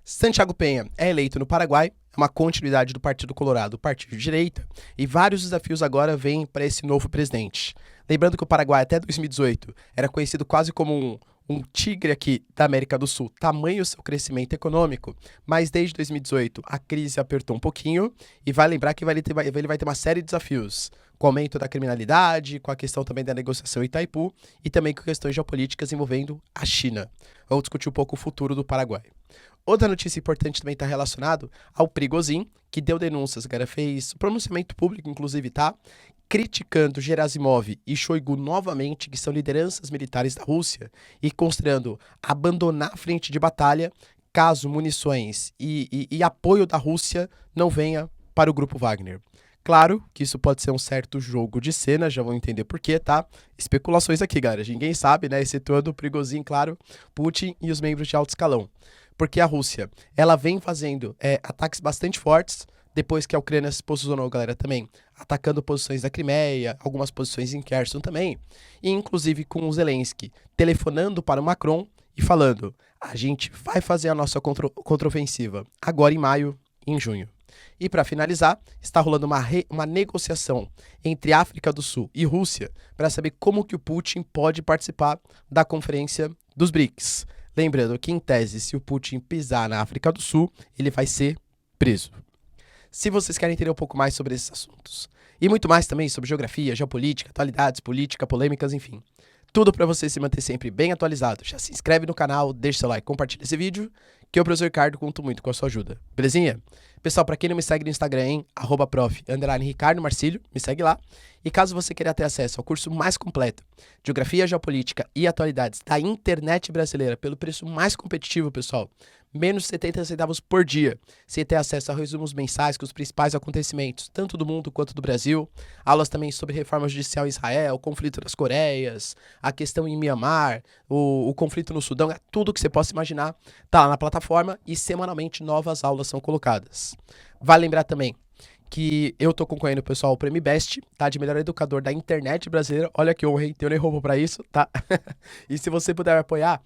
Santiago Penha é eleito no Paraguai, é uma continuidade do Partido Colorado, o partido de direita, e vários desafios agora vêm para esse novo presidente. Lembrando que o Paraguai, até 2018, era conhecido quase como um tigre aqui da América do Sul, tamanho seu crescimento econômico, mas desde 2018 a crise apertou um pouquinho, e vai lembrar que ele vai ter uma série de desafios, com o aumento da criminalidade, com a questão também da negociação Itaipu, e também com questões geopolíticas envolvendo a China. Vamos discutir um pouco o futuro do Paraguai. Outra notícia importante também está relacionado ao Prigozhin, que deu denúncias, cara, fez pronunciamento público, inclusive, tá? Criticando Gerasimov e Shoigu novamente, que são lideranças militares da Rússia, e considerando abandonar a frente de batalha caso munições e apoio da Rússia não venha para o grupo Wagner. Claro que isso pode ser um certo jogo de cena, já vão entender por quê, tá? Especulações aqui, galera. Ninguém sabe, né? Excetuando o Prigozhin, claro, Putin e os membros de alto escalão. Porque a Rússia, ela vem fazendo ataques bastante fortes, depois que a Ucrânia se posicionou, galera, também, atacando posições da Crimeia, algumas posições em Kherson também, e inclusive com o Zelensky telefonando para o Macron e falando, a gente vai fazer a nossa contraofensiva agora em maio e em junho. E para finalizar, está rolando uma negociação entre África do Sul e Rússia para saber como que o Putin pode participar da conferência dos BRICS. Lembrando que, em tese, se o Putin pisar na África do Sul, ele vai ser preso. Se vocês querem entender um pouco mais sobre esses assuntos, e muito mais também sobre geografia, geopolítica, atualidades, política, polêmicas, enfim, tudo para você se manter sempre bem atualizado, já se inscreve no canal, deixa seu like, compartilha esse vídeo, que eu, professor Ricardo, conto muito com a sua ajuda. Belezinha? Pessoal, para quem não me segue no Instagram, hein, @prof_Ricardo Marcílio, me segue lá. E caso você queira ter acesso ao curso mais completo de Geografia, Geopolítica e Atualidades da internet brasileira pelo preço mais competitivo, pessoal, menos 70 centavos por dia, você ter acesso a resumos mensais com os principais acontecimentos, tanto do mundo quanto do Brasil, aulas também sobre reforma judicial em Israel, o conflito das Coreias, a questão em Mianmar, o conflito no Sudão, tudo que você possa imaginar tá lá na plataforma e semanalmente novas aulas são colocadas. Vale lembrar também que eu tô concorrendo, pessoal, ao Prêmio Best, tá? De melhor educador da internet brasileira. Olha que honra, hein? Tenho nem roubo pra isso, tá? E se você puder apoiar,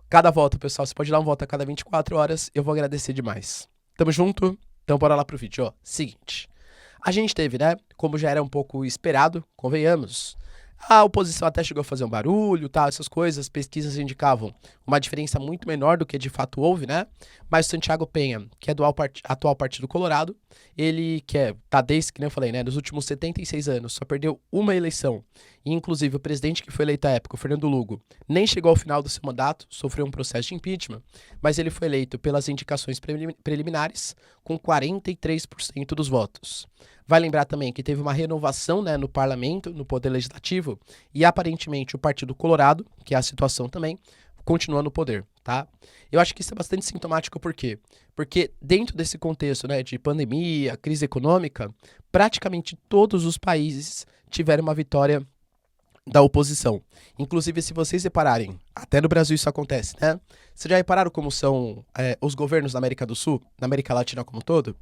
cada voto, pessoal, você pode dar um voto a cada 24 horas, eu vou agradecer demais. Tamo junto? Então bora lá pro vídeo, ó. Seguinte, a gente teve, né, como já era um pouco esperado, convenhamos, a oposição até chegou a fazer um barulho, tal, essas coisas, pesquisas indicavam uma diferença muito menor do que de fato houve, né? Mas o Santiago Penha, que é do atual Partido Colorado, ele tá desde, que nem eu falei, né, nos últimos 76 anos, só perdeu uma eleição. E, inclusive, o presidente que foi eleito à época, o Fernando Lugo, nem chegou ao final do seu mandato, sofreu um processo de impeachment, mas ele foi eleito pelas indicações preliminares com 43% dos votos. Vai lembrar também que teve uma renovação, né, no parlamento, no poder legislativo, e aparentemente o Partido Colorado, que é a situação também, continua no poder, tá? Eu acho que isso é bastante sintomático, por quê? Porque dentro desse contexto, né, de pandemia, crise econômica, praticamente todos os países tiveram uma vitória da oposição. Inclusive, se vocês repararem, até no Brasil isso acontece, né? Vocês já repararam como são os governos da América do Sul, na América Latina como um todo?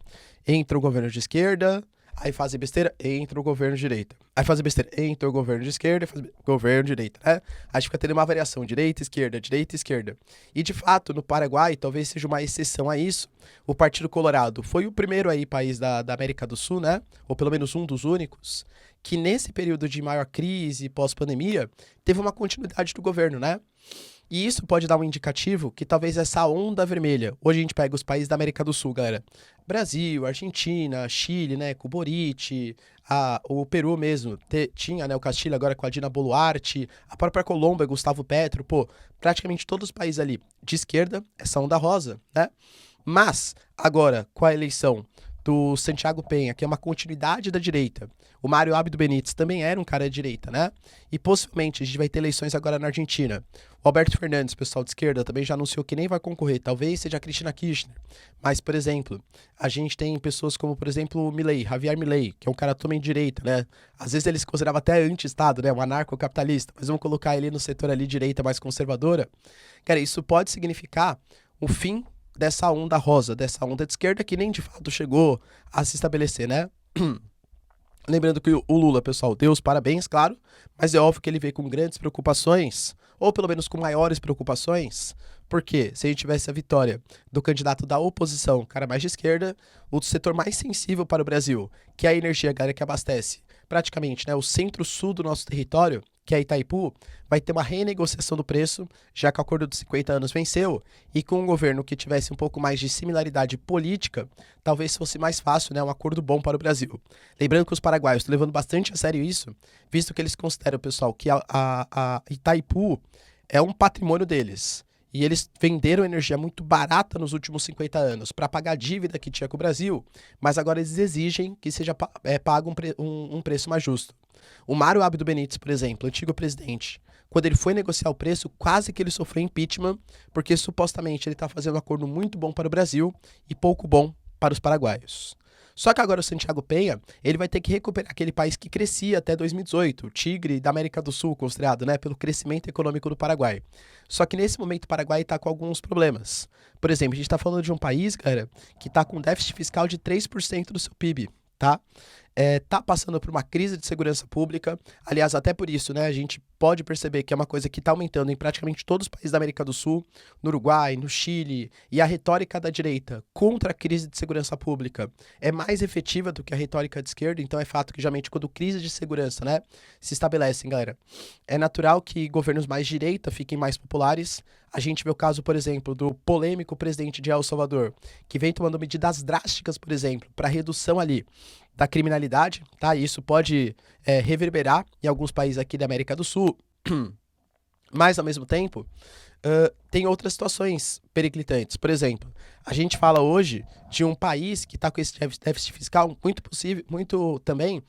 Entra o governo de esquerda, aí fazem besteira, entra o governo de direita. Aí fazem besteira, entra o governo de esquerda, faz governo de direita, né? Aí fica tendo uma variação, direita, esquerda. E, de fato, no Paraguai, talvez seja uma exceção a isso. O Partido Colorado foi o primeiro aí país da América do Sul, né? Ou pelo menos um dos únicos, que nesse período de maior crise, pós-pandemia, teve uma continuidade do governo, né? E isso pode dar um indicativo que talvez essa onda vermelha, hoje a gente pega os países da América do Sul, galera, Brasil, Argentina, Chile, né, com o Boric, o Peru mesmo, tinha, né, o Castilho agora com a Dina Boluarte, a própria Colômbia, Gustavo Petro, pô, praticamente todos os países ali de esquerda, essa onda rosa, né? Mas, agora, com a eleição do Santiago Penha, que é uma continuidade da direita. O Mário Abdo Benítez também era um cara de direita, né? E possivelmente a gente vai ter eleições agora na Argentina. O Alberto Fernandes, pessoal de esquerda, também já anunciou que nem vai concorrer. Talvez seja a Cristina Kirchner. Mas, por exemplo, a gente tem pessoas como, por exemplo, o Milei, Javier Milei, que é um cara também de direita, né? Às vezes ele se considerava até anti-Estado, né? Um anarcocapitalista. Mas vamos colocar ele no setor ali direita mais conservadora. Cara, isso pode significar o fim dessa onda rosa, dessa onda de esquerda que nem de fato chegou a se estabelecer, né? Lembrando que o Lula, pessoal, deu os parabéns, claro, mas é óbvio que ele veio com grandes preocupações, ou pelo menos com maiores preocupações, Porque se a gente tivesse a vitória do candidato da oposição, cara mais de esquerda, o setor mais sensível para o Brasil, que é a energia, galera, que abastece praticamente, né, o centro-sul do nosso território, que é Itaipu, vai ter uma renegociação do preço, já que o acordo dos 50 anos venceu, e com um governo que tivesse um pouco mais de similaridade política, talvez fosse mais fácil, né, um acordo bom para o Brasil. Lembrando que os paraguaios estão levando bastante a sério isso, visto que eles consideram, pessoal, que a Itaipu é um patrimônio deles. E eles venderam energia muito barata nos últimos 50 anos para pagar a dívida que tinha com o Brasil, mas agora eles exigem que seja pago um preço mais justo. O Mário Abdo Benítez, por exemplo, antigo presidente, quando ele foi negociar o preço, quase que ele sofreu impeachment, porque supostamente ele está fazendo um acordo muito bom para o Brasil e pouco bom para os paraguaios. Só que agora o Santiago Penha, ele vai ter que recuperar aquele país que crescia até 2018, o tigre da América do Sul, considerado, né, pelo crescimento econômico do Paraguai. Só que nesse momento o Paraguai está com alguns problemas. Por exemplo, a gente está falando de um país, cara, que está com déficit fiscal de 3% do seu PIB, tá? Tá passando por uma crise de segurança pública. Aliás, até por isso, né, a gente pode perceber que é uma coisa que está aumentando em praticamente todos os países da América do Sul, no Uruguai, no Chile, e a retórica da direita contra a crise de segurança pública é mais efetiva do que a retórica de esquerda, então é fato que, geralmente, quando crise de segurança, né, se estabelecem, galera, é natural que governos mais direita fiquem mais populares. A gente vê o caso, por exemplo, do polêmico presidente de El Salvador, que vem tomando medidas drásticas, por exemplo, para redução ali da criminalidade, tá? E isso pode reverberar em alguns países aqui da América do Sul, mas ao mesmo tempo tem outras situações periclitantes. Por exemplo, a gente fala hoje de um país que está com esse déficit fiscal muito também,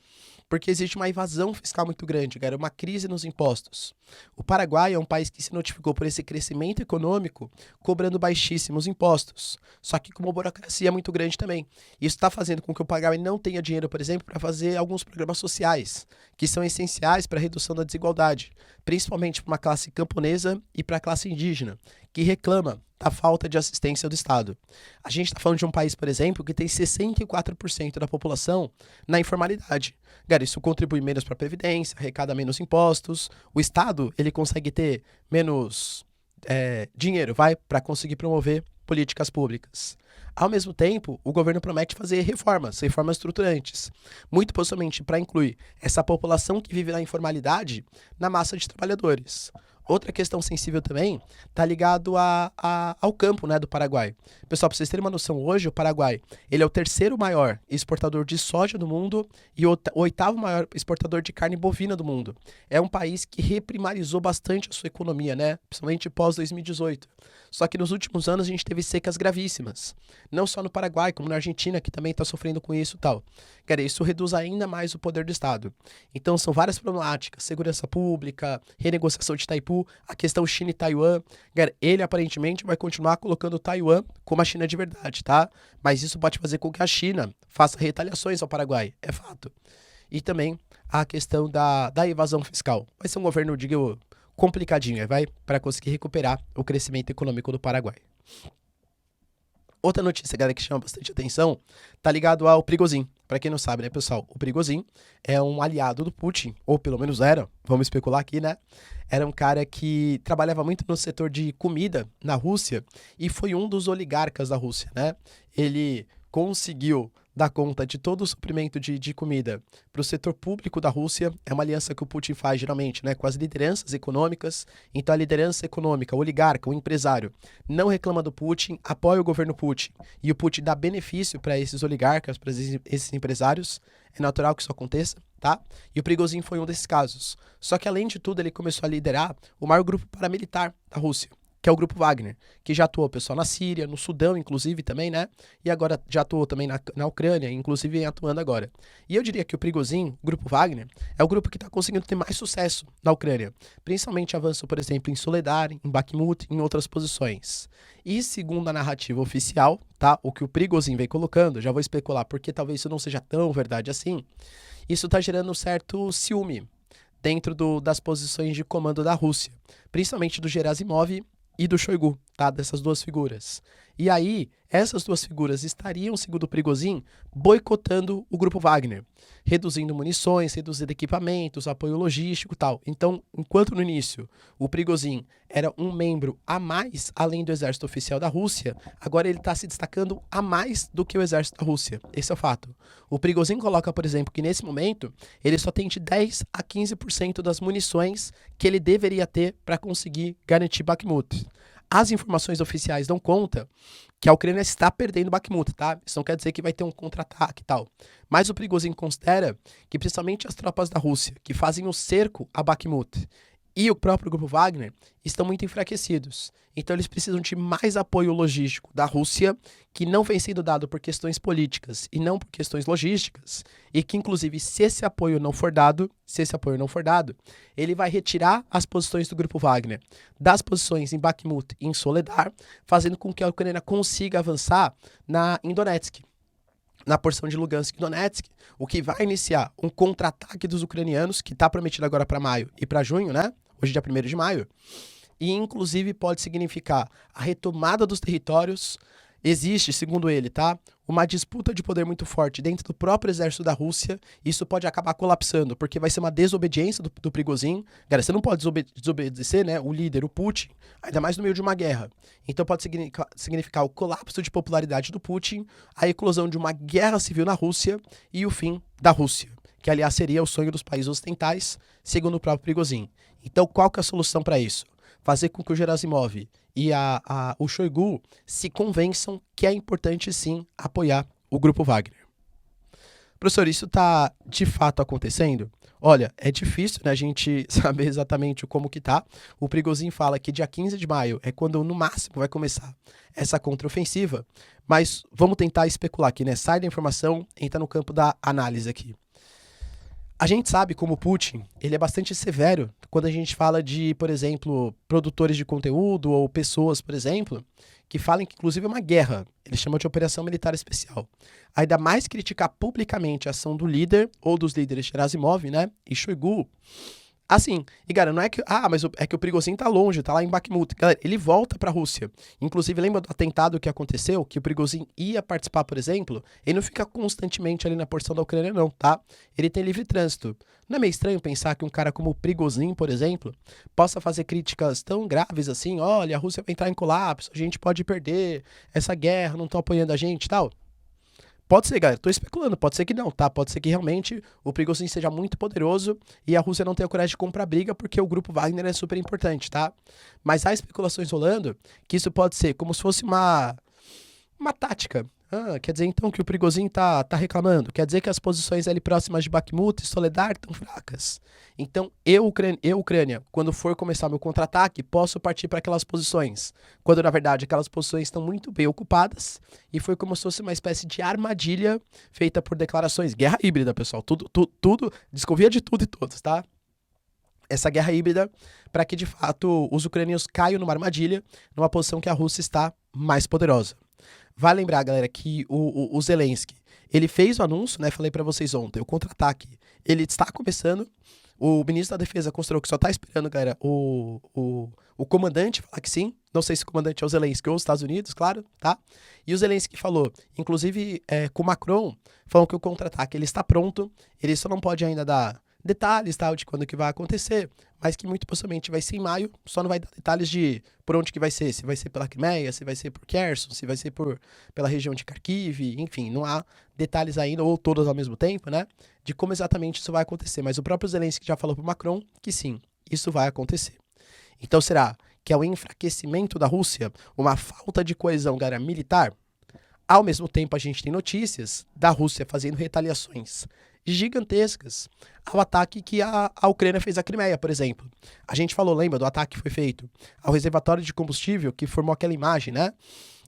porque existe uma evasão fiscal muito grande, cara, uma crise nos impostos. O Paraguai é um país que se notificou por esse crescimento econômico, cobrando baixíssimos impostos, só que com uma burocracia muito grande também. Isso está fazendo com que o Paraguai não tenha dinheiro, por exemplo, para fazer alguns programas sociais, que são essenciais para a redução da desigualdade, principalmente para uma classe camponesa e para a classe indígena, que reclama da falta de assistência do Estado. A gente está falando de um país, por exemplo, que tem 64% da população na informalidade. Cara, isso contribui menos para a Previdência, arrecada menos impostos. O Estado, ele consegue ter menos dinheiro, para conseguir promover políticas públicas. Ao mesmo tempo, o governo promete fazer reformas estruturantes, muito possivelmente para incluir essa população que vive na informalidade na massa de trabalhadores. Outra questão sensível também está ligado ao campo, né, do Paraguai. Pessoal, para vocês terem uma noção, hoje o Paraguai ele é o terceiro maior exportador de soja do mundo e o oitavo maior exportador de carne bovina do mundo. É um país que reprimarizou bastante a sua economia, né, principalmente pós 2018. Só que nos últimos anos a gente teve secas gravíssimas. Não só no Paraguai, como na Argentina, que também está sofrendo com isso e tal. Cara, isso reduz ainda mais o poder do Estado. Então são várias problemáticas, segurança pública, renegociação de Itaipu, a questão China e Taiwan. Cara, ele aparentemente vai continuar colocando Taiwan como a China de verdade, tá? Mas isso pode fazer com que a China faça retaliações ao Paraguai, é fato. E também a questão da evasão fiscal. Vai ser um governo, digo, complicadinho, para conseguir recuperar o crescimento econômico do Paraguai. Outra notícia, galera, que chama bastante atenção, tá ligado ao Prigozhin. Para quem não sabe, né, pessoal, o Prigozhin é um aliado do Putin, ou pelo menos era, vamos especular aqui, né? Era um cara que trabalhava muito no setor de comida na Rússia e foi um dos oligarcas da Rússia, né? Ele conseguiu dar conta de todo o suprimento de comida para o setor público da Rússia. É uma aliança que o Putin faz geralmente, né, com as lideranças econômicas. Então a liderança econômica, o oligarca, o empresário, não reclama do Putin, apoia o governo Putin e o Putin dá benefício para esses oligarcas, para esses empresários. É natural que isso aconteça, tá? E o Prigozhin foi um desses casos. Só que além de tudo ele começou a liderar o maior grupo paramilitar da Rússia, que é o Grupo Wagner, que já atuou, pessoal, na Síria, no Sudão, inclusive, também, né? E agora já atuou também na Ucrânia, inclusive vem atuando agora. E eu diria que o Prigozhin, o Grupo Wagner, é o grupo que está conseguindo ter mais sucesso na Ucrânia. Principalmente avanço, por exemplo, em Soledar, em Bakhmut, em outras posições. E segundo a narrativa oficial, tá? O que o Prigozhin vem colocando, já vou especular porque talvez isso não seja tão verdade assim, isso está gerando um certo ciúme dentro das posições de comando da Rússia, principalmente do Gerasimov e do Shoigu, tá? Dessas duas figuras. E aí, essas duas figuras estariam, segundo o Prigozhin, boicotando o Grupo Wagner, reduzindo munições, reduzindo equipamentos, apoio logístico e tal. Então, enquanto no início o Prigozhin era um membro a mais, além do exército oficial da Rússia, agora ele está se destacando a mais do que o exército da Rússia. Esse é o fato. O Prigozhin coloca, por exemplo, que nesse momento ele só tem de 10 a 15% das munições que ele deveria ter para conseguir garantir Bakhmut. As informações oficiais dão conta que a Ucrânia está perdendo Bakhmut, tá? Isso não quer dizer que vai ter um contra-ataque e tal. Mas o Prigozhin considera que principalmente as tropas da Rússia, que fazem o cerco a Bakhmut, e o próprio Grupo Wagner estão muito enfraquecidos. Então eles precisam de mais apoio logístico da Rússia, que não vem sendo dado por questões políticas e não por questões logísticas, e que inclusive se esse apoio não for dado, ele vai retirar as posições do Grupo Wagner das posições em Bakhmut e em Soledar, fazendo com que a Ucrânia consiga avançar em Donetsk, na porção de Lugansk e Donetsk, o que vai iniciar um contra-ataque dos ucranianos, que está prometido agora para maio e para junho, né? Hoje é dia 1º de maio. E, inclusive, pode significar a retomada dos territórios. Existe, segundo ele, tá? Uma disputa de poder muito forte dentro do próprio exército da Rússia. Isso pode acabar colapsando, porque vai ser uma desobediência do Prigozhin. Cara, você não pode desobedecer, né? O líder, o Putin, ainda mais no meio de uma guerra. Então pode significar o colapso de popularidade do Putin, a eclosão de uma guerra civil na Rússia e o fim da Rússia, que aliás seria o sonho dos países ocidentais, segundo o próprio Prigozhin. Então qual que é a solução para isso? Fazer com que o Gerasimov e o Shoigu se convençam que é importante sim apoiar o Grupo Wagner. Professor, isso está de fato acontecendo? Olha, é difícil, né, a gente saber exatamente como que tá. O Prigozhin fala que dia 15 de maio é quando no máximo vai começar essa contraofensiva, mas vamos tentar especular aqui, né? Sai da informação, entra no campo da análise aqui. A gente sabe como o Putin, ele é bastante severo quando a gente fala de, por exemplo, produtores de conteúdo ou pessoas, por exemplo, que falam que inclusive é uma guerra. Ele chama de operação militar especial. Ainda mais criticar publicamente a ação do líder ou dos líderes Gerasimov, né, e Shoigu. Assim, e galera, não é que, mas é que o Prigozhin tá longe, tá lá em Bakhmut. Galera, ele volta pra Rússia. Inclusive, lembra do atentado que aconteceu, que o Prigozhin ia participar, por exemplo? Ele não fica constantemente ali na porção da Ucrânia, não, tá? Ele tem livre trânsito. Não é meio estranho pensar que um cara como o Prigozhin, por exemplo, possa fazer críticas tão graves assim, olha, a Rússia vai entrar em colapso, a gente pode perder essa guerra, não estão apoiando a gente e tal? Pode ser, galera, tô especulando, pode ser que não, tá? Pode ser que realmente o Prigozhin seja muito poderoso e a Rússia não tenha coragem de comprar briga porque o Grupo Wagner é super importante, tá? Mas há especulações rolando que isso pode ser como se fosse uma tática. Quer dizer então que o Prigozhin tá reclamando, quer dizer que as posições ali próximas de Bakhmut e Soledar estão fracas. Então, Ucrânia, quando for começar meu contra-ataque, posso partir para aquelas posições. Quando, na verdade, aquelas posições estão muito bem ocupadas e foi como se fosse uma espécie de armadilha feita por declarações. Guerra híbrida, pessoal. Tudo, desconfia de tudo e todos, tá? Essa guerra híbrida para que, de fato, os ucranianos caiam numa armadilha, numa posição que a Rússia está mais poderosa. Vai lembrar, galera, que o Zelensky, ele fez o anúncio, né? Falei pra vocês ontem, o contra-ataque, ele está começando. O ministro da Defesa considerou que só tá esperando, galera, o comandante falar que sim. Não sei se o comandante é o Zelensky ou os Estados Unidos, claro, tá? E o Zelensky falou, inclusive com o Macron, falou que o contra-ataque ele está pronto, ele só não pode ainda dar detalhes, tal, de quando que vai acontecer, mas que muito possivelmente vai ser em maio, só não vai dar detalhes de por onde que vai ser, se vai ser pela Crimeia, se vai ser por Kherson, se vai ser pela região de Kharkiv, enfim, não há detalhes ainda, ou todos ao mesmo tempo, né, de como exatamente isso vai acontecer, mas o próprio Zelensky já falou pro Macron que sim, isso vai acontecer. Então será que é o enfraquecimento da Rússia, uma falta de coesão, galera, militar? Ao mesmo tempo, a gente tem notícias da Rússia fazendo retaliações gigantescas ao ataque que a Ucrânia fez à Crimeia, por exemplo. A gente falou, lembra, do ataque que foi feito ao reservatório de combustível, que formou aquela imagem, né?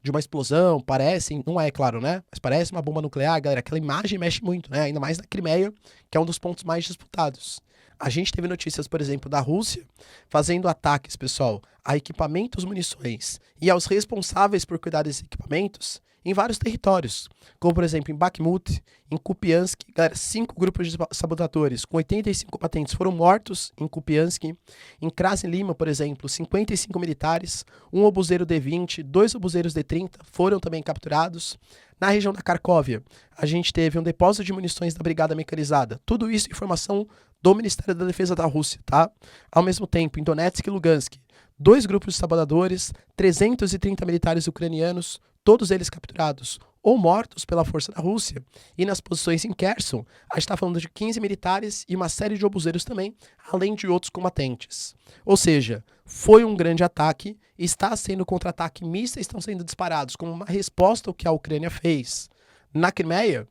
De uma explosão, parece, não é claro, né? Mas parece uma bomba nuclear, galera. Aquela imagem mexe muito, né? Ainda mais na Crimeia, que é um dos pontos mais disputados. A gente teve notícias, por exemplo, da Rússia fazendo ataques, pessoal, a equipamentos, munições e aos responsáveis por cuidar desses equipamentos, em vários territórios, como por exemplo em Bakhmut, em Kupiansk. Galera, 5 grupos de sabotadores com 85 patentes foram mortos em Kupiansk. Em Krasnye-Lima, por exemplo, 55 militares, um obuseiro D-20, 2 obuseiros D-30 foram também capturados. Na região da Kharkovia, a gente teve um depósito de munições da Brigada Mecanizada. Tudo isso informação do Ministério da Defesa da Rússia, tá? Ao mesmo tempo, em Donetsk e Lugansk, 2 grupos de sabotadores, 330 militares ucranianos, todos eles capturados ou mortos pela força da Rússia. E nas posições em Kherson, a gente está falando de 15 militares e uma série de obuseiros também, além de outros combatentes. Ou seja, foi um grande ataque, está sendo contra-ataque, mísseis estão sendo disparados como uma resposta ao que a Ucrânia fez na Crimeia.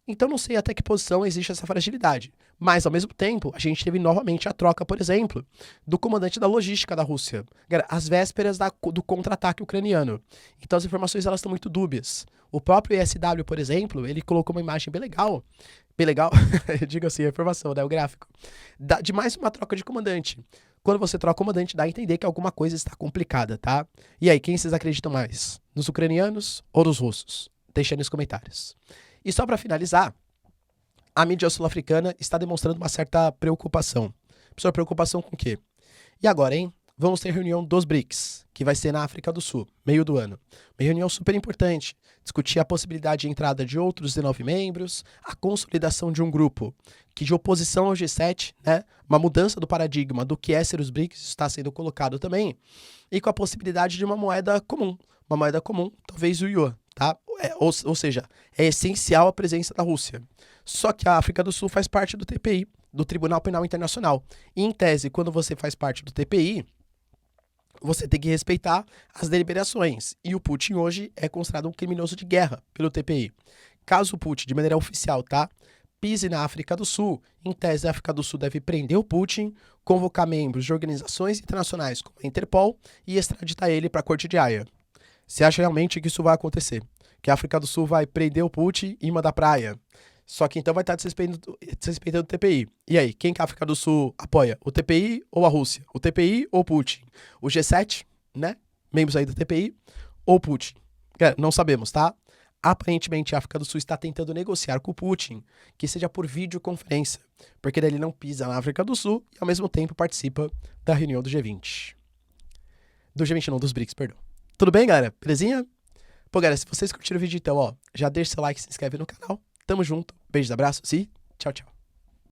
Então não sei até que posição existe essa fragilidade. Mas, ao mesmo tempo, a gente teve novamente a troca, por exemplo, do comandante da logística da Rússia, às vésperas do contra-ataque ucraniano. Então as informações elas estão muito dúbias. O próprio ISW, por exemplo, ele colocou uma imagem bem legal, eu digo assim, a informação, né, o gráfico, de mais uma troca de comandante. Quando você troca o comandante, dá a entender que alguma coisa está complicada, tá? E aí, quem vocês acreditam mais? Nos ucranianos ou nos russos? Deixa aí nos comentários. E só para finalizar, a mídia sul-africana está demonstrando uma certa preocupação. Professor, preocupação com o quê? E agora, hein? Vamos ter reunião dos BRICS, que vai ser na África do Sul, meio do ano. Uma reunião super importante. Discutir a possibilidade de entrada de outros 19 membros, a consolidação de um grupo que de oposição ao G7, né? Uma mudança do paradigma do que é ser os BRICS está sendo colocado também. E com a possibilidade de uma moeda comum, talvez o yuan. Tá? Ou seja, é essencial a presença da Rússia. Só que a África do Sul faz parte do TPI, do Tribunal Penal Internacional. E, em tese, quando você faz parte do TPI, você tem que respeitar as deliberações. E o Putin hoje é considerado um criminoso de guerra pelo TPI. Caso o Putin, de maneira oficial, tá, pise na África do Sul, em tese a África do Sul deve prender o Putin, convocar membros de organizações internacionais como a Interpol e extraditar ele para a Corte de Haia. Você acha realmente que isso vai acontecer? Que a África do Sul vai prender o Putin e mandar praia? Só que então vai estar desrespeitando o TPI. E aí, quem que a África do Sul apoia? O TPI ou a Rússia? O TPI ou o Putin? O G7, né? Membros aí do TPI ou Putin? Não sabemos, tá? Aparentemente a África do Sul está tentando negociar com o Putin que seja por videoconferência, porque daí ele não pisa na África do Sul e ao mesmo tempo participa da reunião do G20. Do G20 não, dos BRICS, perdão. Tudo bem, galera? Belezinha? Pô, galera, se vocês curtiram o vídeo, então, ó, já deixa seu like, se inscreve no canal. Tamo junto. Beijos, abraços e tchau, tchau.